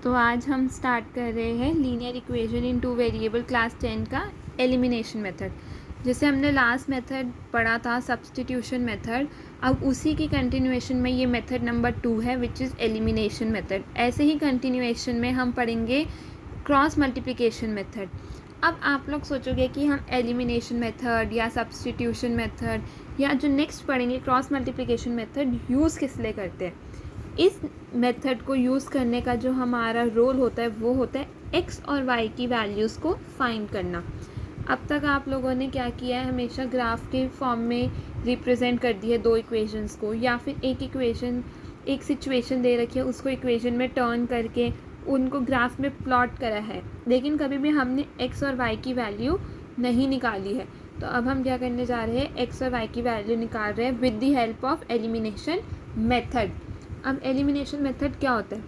तो आज हम स्टार्ट कर रहे हैं linear equation in two variable class 10 का एलिमिनेशन मेथड। जैसे हमने लास्ट मेथड पढ़ा था सब्स्टिट्यूशन मेथड, अब उसी की कंटिन्यूएशन में ये मेथड नंबर 2 है विच इज़ एलिमिनेशन मेथड। ऐसे ही कंटिन्यूएशन में हम पढ़ेंगे क्रॉस मल्टीप्लिकेशन मेथड। अब आप लोग सोचोगे कि हम एलिमिनेशन मेथड या सब्स्टिट्यूशन मेथड या जो नेक्स्ट पढ़ेंगे क्रॉस मल्टीप्लिकेशन मेथड यूज़ किस लिए करते हैं। इस मेथड को यूज़ करने का जो हमारा रोल होता है वो होता है एक्स और वाई की वैल्यूज़ को फाइंड करना। अब तक आप लोगों ने क्या किया है, हमेशा ग्राफ के फॉर्म में रिप्रेजेंट कर दिया दो इक्वेशंस को, या फिर एक इक्वेशन एक सिचुएशन दे रखी है उसको इक्वेशन में टर्न करके उनको ग्राफ में प्लॉट करा है, लेकिन कभी भी हमने एक्स और वाई की वैल्यू नहीं निकाली है। तो अब हम क्या करने जा रहे हैं, एक्स और वाई की वैल्यू निकाल रहे हैं with the help of elimination method. अब एलिमिनेशन मेथड क्या होता है?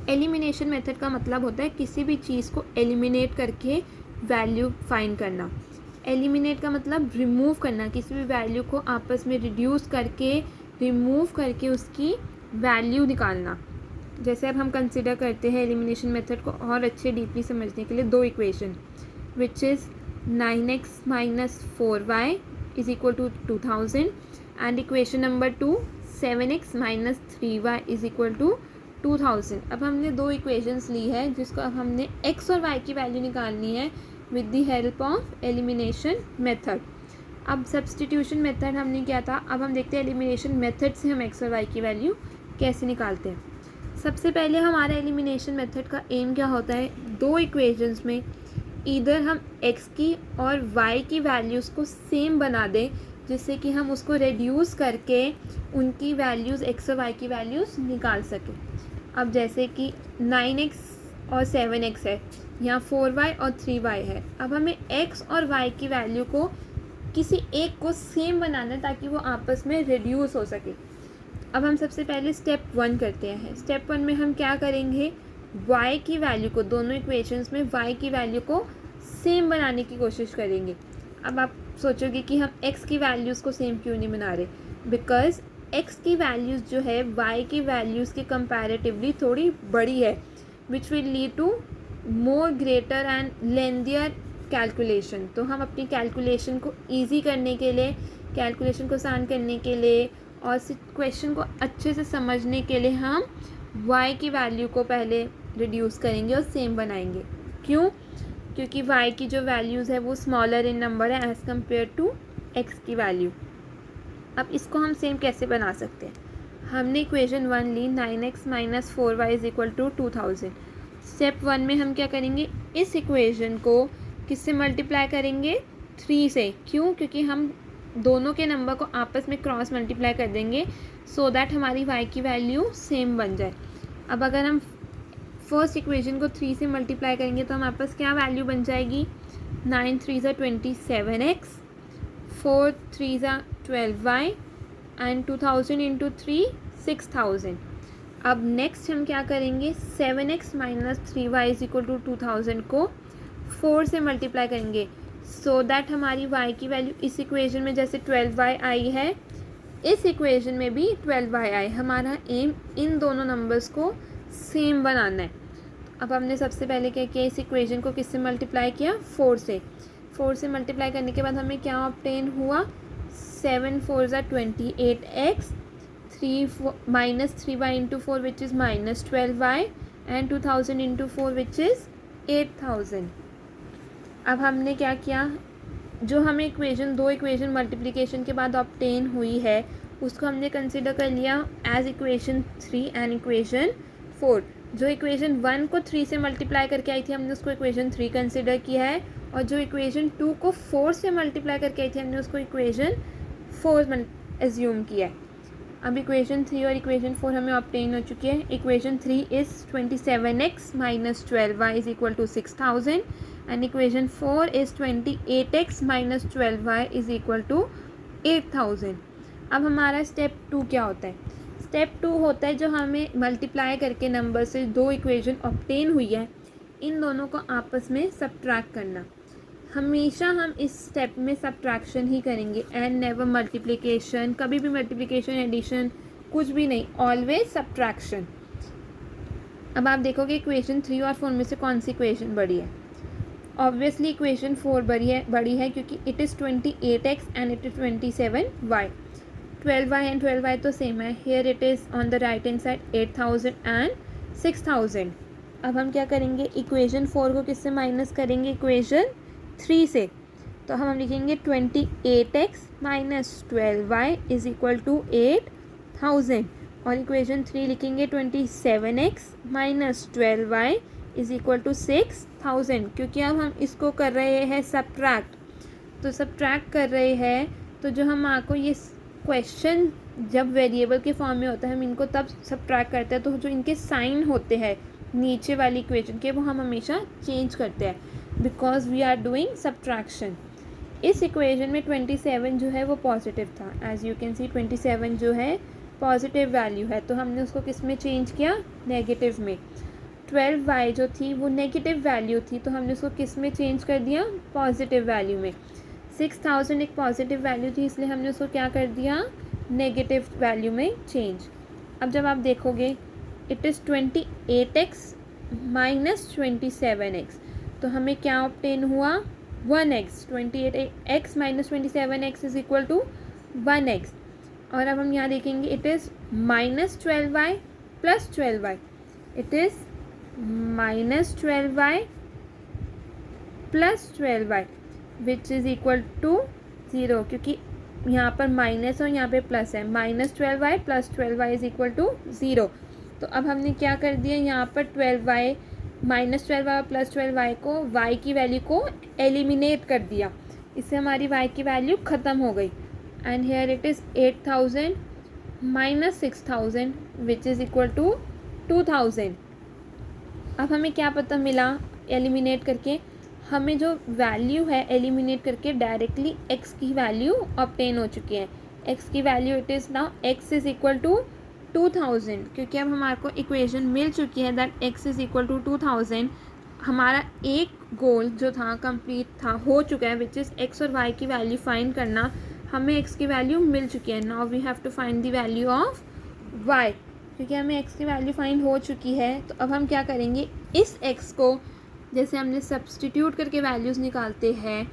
एलिमिनेशन मेथड का मतलब होता है किसी भी चीज़ को एलिमिनेट करके वैल्यू फाइंड करना। एलिमिनेट का मतलब रिमूव करना, किसी भी वैल्यू को आपस में रिड्यूस करके रिमूव करके उसकी वैल्यू निकालना। जैसे अब हम कंसिडर करते हैं एलिमिनेशन मेथड को और अच्छे डीपली समझने के लिए दो equation which is 9x minus 4y is equal to 2000 and equation number 2 7x minus 3y is equal to 2000। अब हमने दो इक्वेशंस ली है जिसको अब हमने x और y की वैल्यू निकालनी है with the help of elimination method. अब सब्स्टिट्यूशन मेथड हमने क्या था, अब हम देखते हैं एलिमिनेशन मेथड से हम x और y की वैल्यू कैसे निकालते हैं। सबसे पहले हमारे एलिमिनेशन मेथड का एम क्या होता है, दो इक्वेशंस में इधर हम x की और y की वैल्यूज़ को सेम बना दें जिससे कि हम उसको रेड्यूस करके उनकी वैल्यूज़ x और y की वैल्यूज़ निकाल सकें। अब जैसे कि 9x और 7x है, यहाँ 4y और 3y है। अब हमें x और y की वैल्यू को किसी एक को सेम बनाना है ताकि वो आपस में रेड्यूस हो सके। अब हम सबसे पहले स्टेप 1 करते हैं। स्टेप 1 में हम क्या करेंगे, y की वैल्यू को, दोनों इक्वेशंस में y की वैल्यू को सेम बनाने की कोशिश करेंगे। अब आप सोचोगे कि हम x की वैल्यूज़ को सेम क्यों नहीं बना रहे, बिकॉज x की वैल्यूज़ जो है y की वैल्यूज़ के कंपैरेटिवली थोड़ी बड़ी है which will lead to more greater and lengthier calculation. तो हम अपनी कैलकुलेशन को ईजी करने के लिए, कैलकुलेशन को आसान करने के लिए और क्वेश्चन को अच्छे से समझने के लिए हम y की वैल्यू को पहले रिड्यूस करेंगे और सेम बनाएंगे। क्यों? क्योंकि y की जो वैल्यूज़ है वो स्मॉलर इन नंबर है एज़ कम्पेयर टू x की वैल्यू। अब इसको हम सेम कैसे बना सकते हैं, हमने इक्वेशन 1 ली 9x minus 4y is equal to 2000। Step 1 में हम क्या करेंगे, इस इक्वेशन को किससे मल्टीप्लाई करेंगे, 3 से। क्यों? क्योंकि हम दोनों के नंबर को आपस में क्रॉस मल्टीप्लाई कर देंगे सो दैट हमारी y की वैल्यू सेम बन जाए। अब अगर हम फर्स्ट इक्वेशन को 3 से मल्टीप्लाई करेंगे तो हमारे पास क्या वैल्यू बन जाएगी, 9 3 ज़ा 27x, 4 3 ज़ा 12y एंड 2000 इंटू 3 6000। अब नेक्स्ट हम क्या करेंगे, 7x minus 3y is equal to 2000 को 4 से मल्टीप्लाई करेंगे सो दैट हमारी y की वैल्यू इस इक्वेशन में जैसे 12y आई है, इस इक्वेशन में भी 12y आई। हमारा एम इन दोनों नंबर्स को सेम बनाना है। अब हमने सबसे पहले क्या किया, इस इक्वेशन को किससे मल्टीप्लाई किया, 4 से। 4 से मल्टीप्लाई करने के बाद हमें क्या ऑब्टेन हुआ, 7 4 ज़ा 28x, 3 minus 3y into 4 which is minus 12y and 2000 into 4 which is 8000। अब हमने क्या किया, जो हमें इक्वेशन, दो इक्वेशन मल्टीप्लिकेशन के बाद ऑब्टेन हुई है उसको हमने कंसिडर कर लिया एज इक्वेशन 3 एंड इक्वेशन 4। जो इक्वेशन 1 को 3 से मल्टीप्लाई करके आई थी हमने उसको इक्वेशन 3 कंसिडर किया है, और जो इक्वेशन 2 को 4 से मल्टीप्लाई करके आई थी हमने उसको इक्वेशन 4 एज्यूम किया है। अब इक्वेशन 3 और इक्वेशन 4 हमें ऑब्टेन हो चुकी है। Equation 3 is 27x minus 12y is equal to 6000 and equation 4 is 28x minus 12y is equal to 8000। अब हमारा स्टेप 2 क्या होता है, स्टेप 2 होता है जो हमें मल्टीप्लाई करके नंबर से दो इक्वेशन ऑब्टेन हुई है इन दोनों को आपस में सब्ट्रैक्ट करना। हमेशा हम इस स्टेप में सब्ट्रैक्शन ही करेंगे एंड नेवर मल्टीप्लिकेशन, कभी भी मल्टीप्लिकेशन एडिशन कुछ भी नहीं, ऑलवेज सब्ट्रैक्शन। अब आप देखोगे इक्वेशन 3 और 4 में से कौन सी इक्वेशन बड़ी है। ऑब्वियसली इक्वेशन 4 बड़ी है क्योंकि it is 28x and it is 27y। 12y and 12y तो सेम है। Here it is on the right hand side 8000 and 6000। अब हम क्या करेंगे, इक्वेशन 4 को किससे माइनस करेंगे, इक्वेशन 3 से। तो हम लिखेंगे 28x minus 12y is equal to 8000 और इक्वेशन 3 लिखेंगे 27x minus 12y is equal to 6000। क्योंकि अब हम इसको कर रहे हैं सब्ट्रैक्ट, तो सब्ट्रैक्ट कर रहे हैं तो जो हम आपको ये क्वेश्चन जब वेरिएबल के फॉर्म में होता है हम इनको तब सब्ट्रैक्ट करते हैं, तो जो इनके साइन होते हैं नीचे वाली इक्वेशन के वो हम हमेशा चेंज करते हैं because we are doing subtraction. इस इक्वेशन में 27 जो है वो पॉजिटिव था, एज यू कैन सी 27 जो है पॉजिटिव वैल्यू है, तो हमने उसको किस में चेंज किया, नेगेटिव में। 12y जो थी वो नेगेटिव वैल्यू थी, तो हमने उसको किस में चेंज कर दिया, पॉजिटिव वैल्यू में। 6000 एक पॉजिटिव वैल्यू थी इसलिए हमने उसको क्या कर दिया, नेगेटिव वैल्यू में चेंज। अब जब आप देखोगे it is 28x minus 27x, तो हमें क्या ऑब्टेन हुआ, 1x। 28x minus 27x is equal to 1x। और अब हम यहाँ देखेंगे it is minus 12y plus 12y, it is minus 12y plus 12y which is equal to 0, क्योंकि यहाँ पर माइनस और यहाँ पे प्लस है। Minus 12y plus 12y is equal to 0। तो अब हमने क्या कर दिया, यहाँ पर 12y माइनस 12y और प्लस 12y को y की वैल्यू को एलिमिनेट कर दिया, इससे हमारी y की वैल्यू ख़त्म हो गई। And here it is 8000 minus 6000 which is equal to 2000। अब हमें क्या पता मिला एलिमिनेट करके, हमें जो वैल्यू है एलिमिनेट करके डायरेक्टली x की वैल्यू ऑब्टेन हो चुकी है। x की value it is now x is equal to 2000, क्योंकि अब हमारे को इक्वेशन मिल चुकी है that x is equal to 2000। हमारा एक गोल जो था कंप्लीट था, हो चुका है, विच इज़ x और y की वैल्यू फाइंड करना। हमें x की वैल्यू मिल चुकी है, now we have to find the value of y। क्योंकि हमें x की वैल्यू फाइंड हो चुकी है तो अब हम क्या करेंगे, इस x को जैसे हमने सब्सटीट्यूट करके वैल्यूज़ निकालते हैं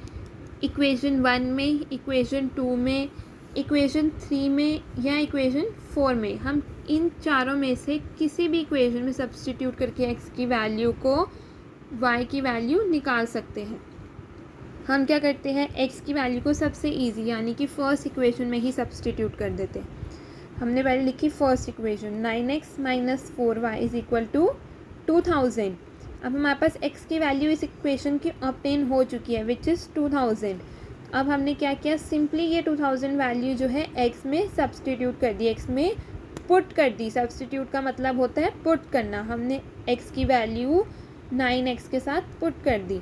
इक्वेशन 1 में, इक्वेशन 2 में, इक्वेशन 3 में या इक्वेशन 4 में, हम इन चारों में से किसी भी इक्वेशन में सब्सटीट्यूट करके x की वैल्यू को y की वैल्यू निकाल सकते हैं। हम क्या करते हैं, x की वैल्यू को सबसे इजी यानी कि फर्स्ट इक्वेशन में ही सब्सटीट्यूट कर देते हैं। हमने पहले लिखी first equation 9x minus 4y is equal to 2000। अब हमारे पास x की वैल्यू इस इक्वेशन की ऑब्टेन हो चुकी है विच इज़ 2000। अब हमने क्या किया, सिंपली ये 2000 वैल्यू जो है x में सब्सटीट्यूट कर दी, x में पुट कर दी। सब्सटीट्यूट का मतलब होता है पुट करना। हमने x की वैल्यू 9x के साथ पुट कर दी।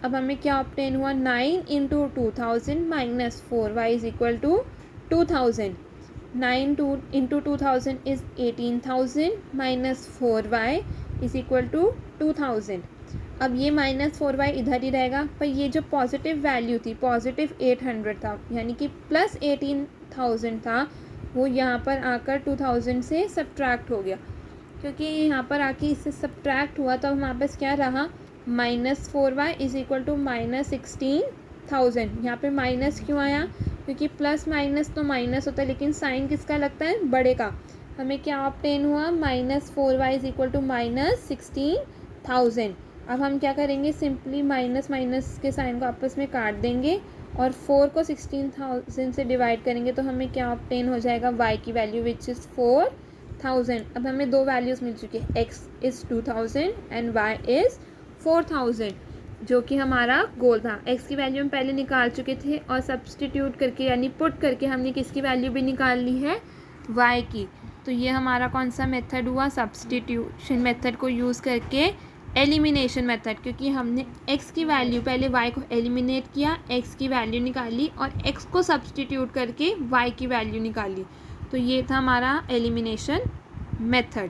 अब हमें क्या ऑब्टेन हुआ, 9 into 2000 minus 4y is equal to 2000। 9 into 2000 is 18000 minus 4y is equal to 2000। अब ये माइनस 4y इधर ही रहेगा, पर ये जो पॉजिटिव वैल्यू थी, पॉजिटिव 800 था यानी कि प्लस 18000 था, वो यहाँ पर आकर 2000 से सब्ट्रैक्ट हो गया। क्योंकि यहाँ पर आके इससे सब्ट्रैक्ट हुआ तो हमारे पास क्या रहा, minus 4y is equal to minus 16000। यहाँ पे माइनस क्यों आया, क्योंकि प्लस माइनस तो माइनस होता है लेकिन साइन किसका लगता है, बड़े का। हमें क्या ऑब्टेन हुआ, minus 4y is equal to minus 16000। अब हम क्या करेंगे, सिंपली माइनस माइनस के साइन को आपस में काट देंगे और 4 को 16000 से डिवाइड करेंगे तो हमें क्या ऑब्टेन हो जाएगा, y की वैल्यू विच इज़ 4000। अब हमें दो वैल्यूज़ मिल चुकी है, x is 2000 and y is 4000, जो कि हमारा गोल था। x की वैल्यू हम पहले निकाल चुके थे और सब्सटीट्यूट करके यानी पुट करके हमने किसकी वैल्यू भी निकाल ली है, y की। तो ये हमारा कौन सा मेथड हुआ, सब्सटीट्यूशन मेथड को यूज़ करके एलिमिनेशन मेथड। क्योंकि हमने x की वैल्यू पहले y को एलिमिनेट किया, x की वैल्यू निकाली और x को सब्सटीट्यूट करके y की वैल्यू निकाली। तो ये था हमारा एलिमिनेशन मेथड।